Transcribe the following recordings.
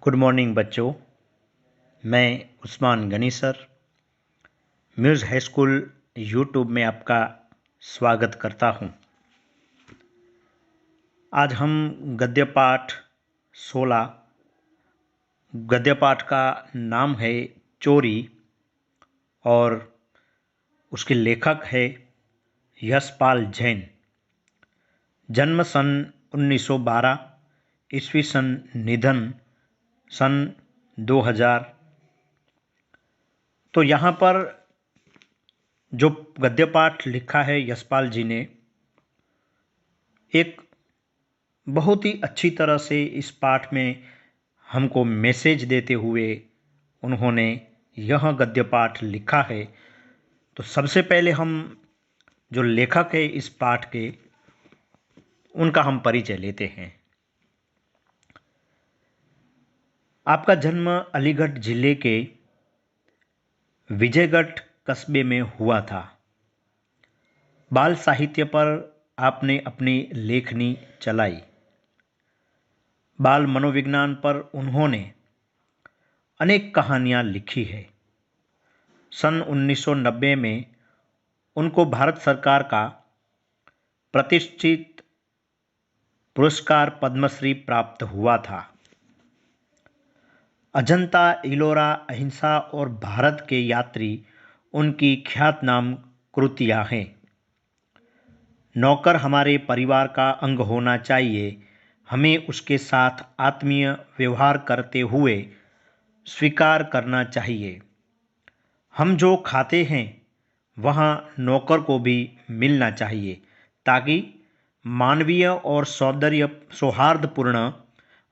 Good morning बच्चों। मैं Usman Gani sir Muse high school YouTube में आपका स्वागत करता हूं। आज हम गद्य पाठ 16 गद्य पाठ का नाम है चोरी और उसके लेखक है यशपाल जैन। जन्म सन 1912, ईस्वी सन, निधन सन 2000। तो यहाँ पर जो गद्य पाठ लिखा है यशपाल जी ने, एक बहुत ही अच्छी तरह से इस पाठ में हमको मैसेज देते हुए उन्होंने यह गद्य पाठ लिखा है। तो सबसे पहले हम जो लेखक है इस पाठ के, उनका हम परिचय लेते हैं। आपका जन्म अलीगढ़ जिले के विजयगढ़ कस्बे में हुआ था। बाल साहित्य पर आपने अपनी लेखनी चलाई। बाल मनोविज्ञान पर उन्होंने अनेक कहानियां लिखी है। सन 1990 में उनको भारत सरकार का प्रतिष्ठित पुरस्कार पद्मश्री प्राप्त हुआ था। अजंता, इलोरा, अहिंसा और भारत के यात्री उनकी ख्यातनाम कृतियां हैं। नौकर हमारे परिवार का अंग होना चाहिए। हमें उसके साथ आत्मीय व्यवहार करते हुए स्वीकार करना चाहिए। हम जो खाते हैं वहाँ नौकर को भी मिलना चाहिए, ताकि मानवीय और सौहार्दपूर्ण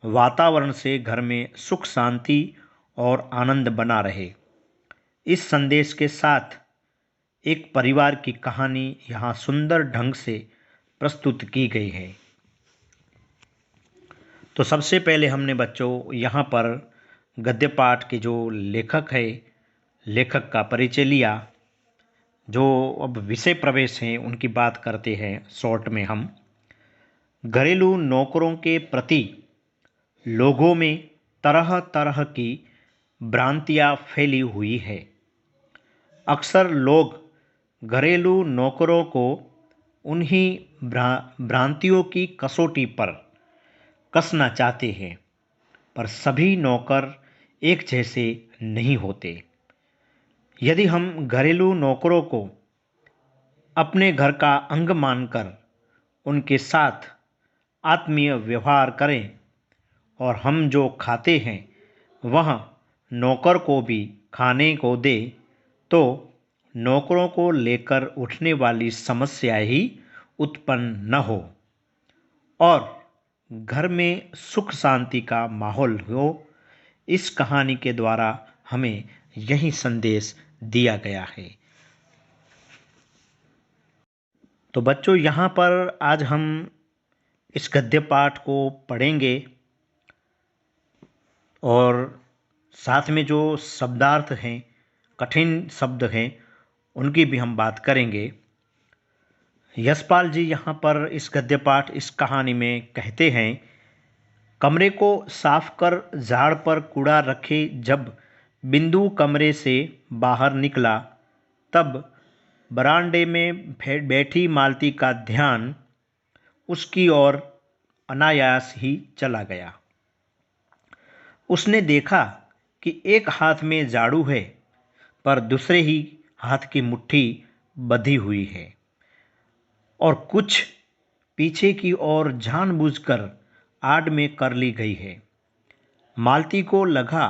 वातावरण से घर में सुख, शांति और आनंद बना रहे। इस संदेश के साथ एक परिवार की कहानी यहाँ सुंदर ढंग से प्रस्तुत की गई है। तो सबसे पहले हमने बच्चों यहाँ पर गद्य पाठ के जो लेखक है, लेखक का परिचय लिया। जो अब विषय प्रवेश हैं उनकी बात करते हैं शॉर्ट में हम। घरेलू नौकरों के प्रति लोगों में तरह तरह की भ्रांतियाँ फैली हुई है। अक्सर लोग घरेलू नौकरों को उन्हीं भ्रांतियों की कसौटी पर कसना चाहते हैं, पर सभी नौकर एक जैसे नहीं होते। यदि हम घरेलू नौकरों को अपने घर का अंग मानकर उनके साथ आत्मीय व्यवहार करें और हम जो खाते हैं वह नौकर को भी खाने को दे, तो नौकरों को लेकर उठने वाली समस्या ही उत्पन्न न हो और घर में सुख शांति का माहौल हो। इस कहानी के द्वारा हमें यही संदेश दिया गया है। तो बच्चों, यहाँ पर आज हम इस गद्य पाठ को पढ़ेंगे और साथ में जो शब्दार्थ हैं, कठिन शब्द हैं, उनकी भी हम बात करेंगे। यशपाल जी यहाँ पर इस गद्य पाठ, इस कहानी में कहते हैं, कमरे को साफ कर झाड़ पर कूड़ा रखे जब बिंदु कमरे से बाहर निकला, तब बरामदे में बैठी मालती का ध्यान उसकी ओर अनायास ही चला गया। उसने देखा कि एक हाथ में झाड़ू है, पर दूसरे ही हाथ की मुट्ठी बंधी हुई है और कुछ पीछे की ओर जानबूझकर आड़ में कर ली गई है। मालती को लगा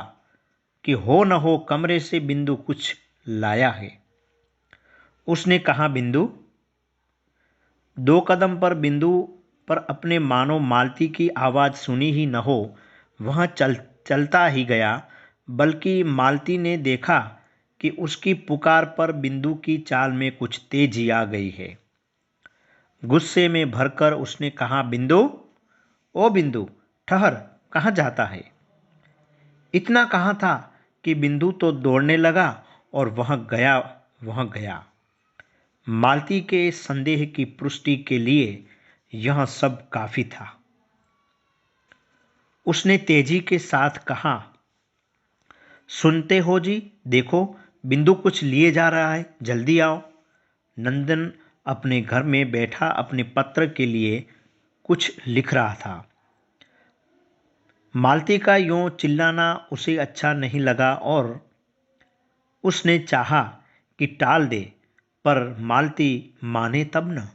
कि हो न हो कमरे से बिंदु कुछ लाया है। उसने कहा, बिंदु? 2 कदम पर बिंदु पर अपने मानो मालती की आवाज़ सुनी ही न हो, वह चलता ही गया, बल्कि मालती ने देखा कि उसकी पुकार पर बिंदु की चाल में कुछ तेजी आ गई है। गुस्से में भरकर उसने कहा, बिंदु, ओ बिंदु, ठहर, कहाँ जाता है? इतना कहा था कि बिंदु तो दौड़ने लगा और वह गया। मालती के संदेह की पुष्टि के लिए यह सब काफी था। उसने तेजी के साथ कहा। सुनते हो जी, देखो बिंदु कुछ लिए जा रहा है, जल्दी आओ। नंदन अपने घर में बैठा अपने पत्र के लिए कुछ लिख रहा था। मालती का यूं चिल्लाना उसे अच्छा नहीं लगा और उसने चाहा कि टाल दे, पर मालती माने तब न।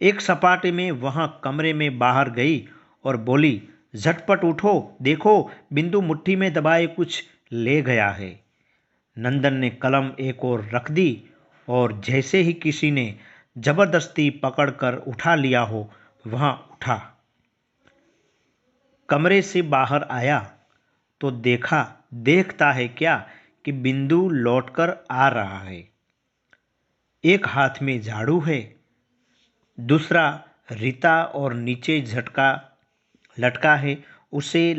एक सपाटे में वह कमरे में बाहर गई और बोली, झटपट उठो, देखो बिंदु मुट्ठी में दबाए कुछ ले गया है। नंदन ने कलम एक ओर रख दी और जैसे ही किसी ने जबरदस्ती पकड़कर उठा लिया हो, वह उठा। कमरे से बाहर आया तो देखता है क्या कि बिंदु लौटकर आ रहा है। एक हाथ में झाड़ू है, दूसरा रीता और नीचे झटका लटका है। उसे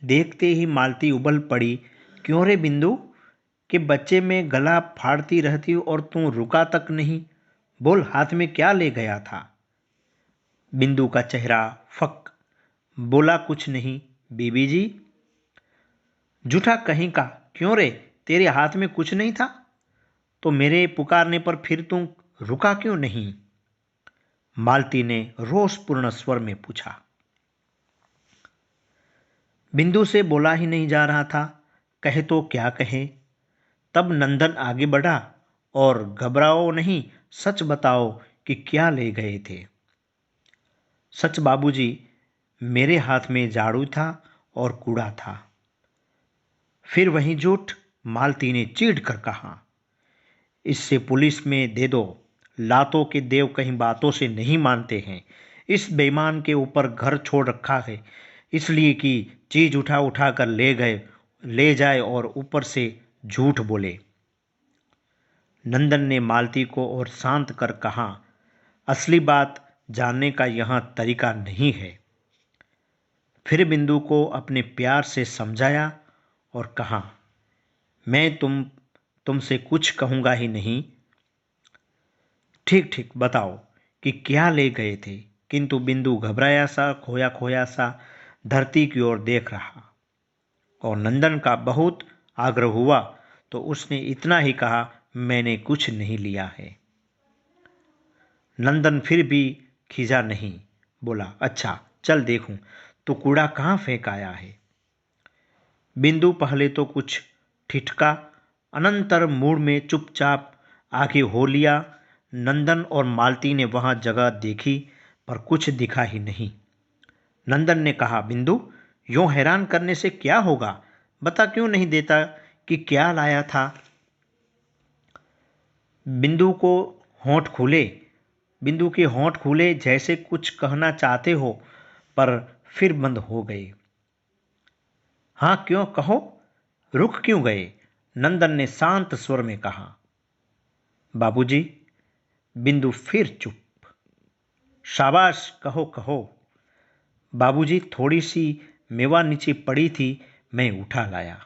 देखते ही मालती उबल पड़ी। क्यों रे बिंदु, कि बच्चे में गला फाड़ती रहती और तू रुका तक नहीं। बोल, हाथ में क्या ले गया था। बिंदु का चेहरा फक। बोला, कुछ नहीं बीबी जी। झूठा कहीं का। क्यों रे, तेरे हाथ में कुछ नहीं था तो मेरे पुकारने पर फिर तू रुका क्यों नहीं। मालती ने रोषपूर्ण स्वर में पूछा। बिंदु से बोला ही नहीं जा रहा था, कहे तो क्या कहे। तब नंदन आगे बढ़ा और घबराओ नहीं, सच बताओ कि क्या ले गए थे। सच बाबूजी, मेरे हाथ में झाड़ू था और कूड़ा था। फिर वही झूठ, मालती ने चीढ़ कर कहा। इससे पुलिस में दे दो। लातों के देव कहीं बातों से नहीं मानते हैं। इस बेईमान के ऊपर घर छोड़ रखा है इसलिए कि चीज उठा उठा कर ले जाए और ऊपर से झूठ बोले। नंदन ने मालती को और शांत कर कहा, असली बात जानने का यह तरीका नहीं है। फिर बिंदु को अपने प्यार से समझाया और कहा, मैं तुमसे कुछ कहूंगा ही नहीं। ठीक ठीक बताओ कि क्या ले गए थे। किंतु बिंदु घबराया सा, खोया खोया सा धरती की ओर देख रहा और नंदन का बहुत आग्रह हुआ तो उसने इतना ही कहा, मैंने कुछ नहीं लिया है। नंदन फिर भी खिजा नहीं, बोला, अच्छा चल देखूं तो कूड़ा कहाँ फेंक आया है। बिंदु पहले तो कुछ ठिठका, अनंतर मूड में चुपचाप आगे हो लिया। नंदन और मालती ने वहां जगह देखी पर कुछ दिखा ही नहीं। नंदन ने कहा, बिंदु यूं हैरान करने से क्या होगा, बता क्यों नहीं देता कि क्या लाया था। बिंदु को होंठ खुले बिंदु के होंठ खुले जैसे कुछ कहना चाहते हो, पर फिर बंद हो गए। हाँ क्यों, कहो, रुक क्यों गए। नंदन ने शांत स्वर में कहा। बाबूजी। बिंदु फिर चुप। शाबाश, कहो कहो। बाबूजी, थोड़ी सी मेवा नीचे पड़ी थी, मैं उठा लाया।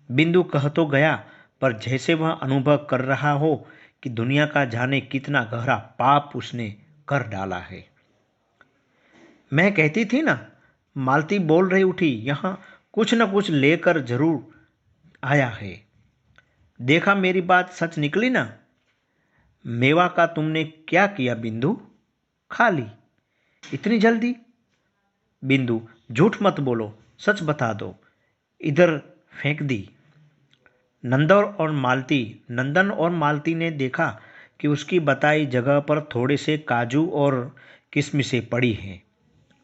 बिंदु कह तो गया, पर जैसे वह अनुभव कर रहा हो कि दुनिया का जाने कितना गहरा पाप उसने कर डाला है। मैं कहती थी ना, मालती बोल रही उठी, यहां कुछ न कुछ लेकर जरूर आया है। देखा मेरी बात सच निकली ना। मेवा का तुमने क्या किया बिंदु, खा ली इतनी जल्दी। बिंदु, झूठ मत बोलो, सच बता दो। इधर फेंक दी। नंदन और मालती ने देखा कि उसकी बताई जगह पर थोड़े से काजू और किशमिशें पड़ी हैं।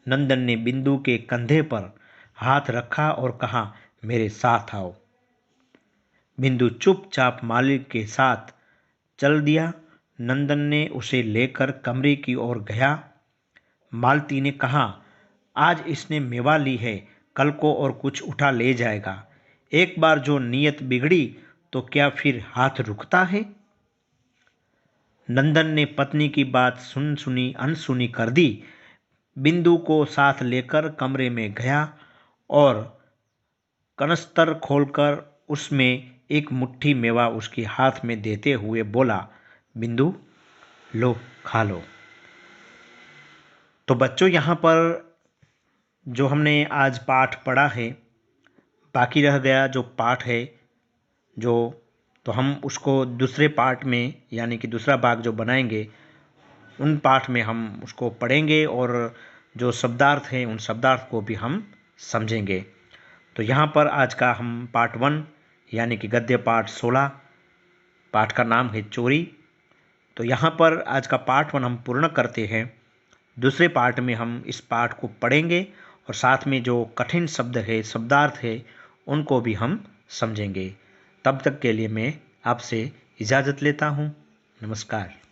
नंदन ने बिंदु के कंधे पर हाथ रखा और कहा, मेरे साथ आओ। बिंदु चुपचाप मालिक के साथ चल दिया। नंदन ने उसे लेकर कमरे की ओर गया। मालती ने कहा, आज इसने मेवा ली है, कल को और कुछ उठा ले जाएगा। एक बार जो नीयत बिगड़ी तो क्या फिर हाथ रुकता है। नंदन ने पत्नी की बात सुनी अनसुनी कर दी। बिंदु को साथ लेकर कमरे में गया और कनस्तर खोलकर उसमें एक मुट्ठी मेवा उसके हाथ में देते हुए बोला, बिंदु लो, खा लो। तो बच्चों, यहाँ पर जो हमने आज पाठ पढ़ा है, बाकी रह गया जो पाठ है जो, तो हम उसको दूसरे पार्ट में यानी कि दूसरा भाग जो बनाएंगे उन पाठ में हम उसको पढ़ेंगे और जो शब्दार्थ हैं उन शब्दार्थ को भी हम समझेंगे। तो यहाँ पर आज का हम पार्ट 1 यानी कि गद्य पाठ 16, पाठ का नाम है चोरी। तो यहाँ पर आज का पार्ट 1 हम पूर्ण करते हैं। दूसरे पार्ट में हम इस पाठ को पढ़ेंगे और साथ में जो कठिन शब्द है, शब्दार्थ है, उनको भी हम समझेंगे। तब तक के लिए मैं आपसे इजाज़त लेता हूँ। नमस्कार।